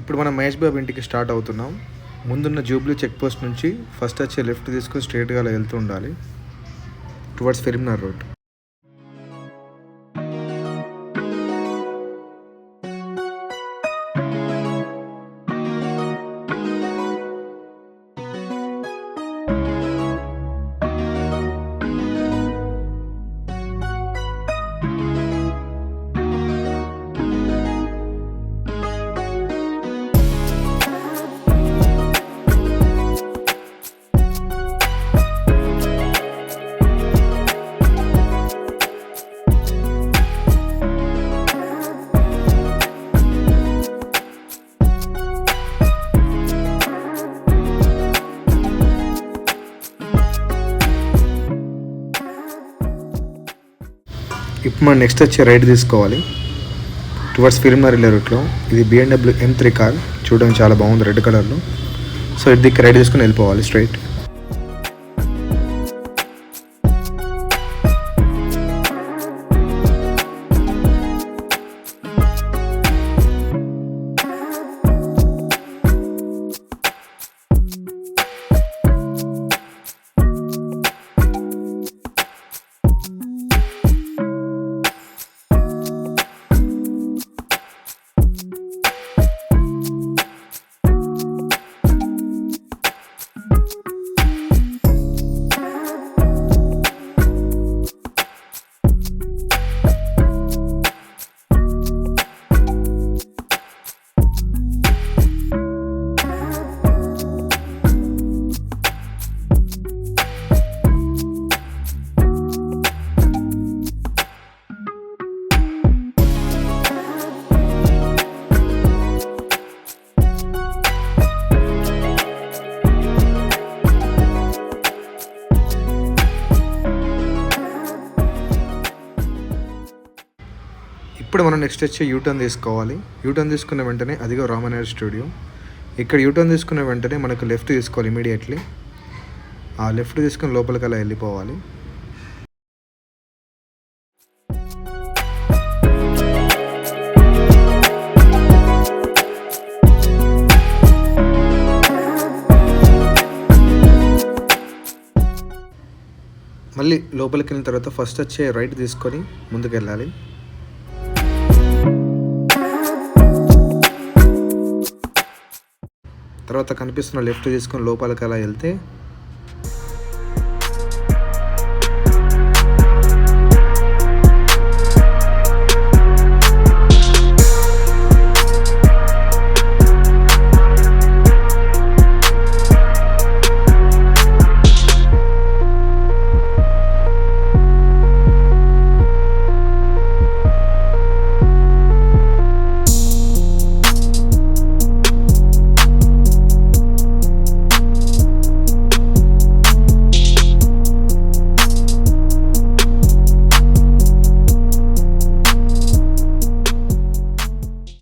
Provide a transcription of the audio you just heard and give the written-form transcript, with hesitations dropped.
ఇప్పుడు మనం మహేష్ బాబు ఇంటికి స్టార్ట్ అవుతున్నాం. ముందున్న జూబ్లీ చెక్ పోస్ట్ నుంచి ఫస్ట్ వచ్చే లెఫ్ట్ తీసుకొని స్ట్రైట్గా అలా వెళ్తూ ఉండాలి టువర్డ్స్ ఫిలింనగర్ రోడ్. ఇప్పుడు మనం నెక్స్ట్ వచ్చే రైట్ తీసుకోవాలి టువర్డ్స్ ఫిలింనగర్ వెళ్ళే రూట్లో. ఇది BMW M3 కార్, చూడడానికి చాలా బాగుంది రెడ్ కలర్లో. సో ఇది దిక్కు రైట్ తీసుకుని వెళ్ళిపోవాలి స్ట్రైట్. ఇప్పుడు మనం నెక్స్ట్ వచ్చి యూటర్న్ తీసుకోవాలి. యూటర్న్ తీసుకున్న వెంటనే అదిగో రామనాయుడు స్టూడియో. ఇక్కడ యూటర్న్ తీసుకున్న వెంటనే మనకు లెఫ్ట్ తీసుకోవాలి ఇమీడియట్లీ. ఆ లెఫ్ట్ తీసుకుని లోపలికి అలా వెళ్ళిపోవాలి. మళ్ళీ లోపలికి వెళ్ళిన తర్వాత ఫస్ట్ వచ్చే రైట్ తీసుకొని ముందుకు వెళ్ళాలి. తర్వాత కనిపిస్తున్న లెఫ్ట్ తీసుకొని లోపలికి అలా వెళ్తే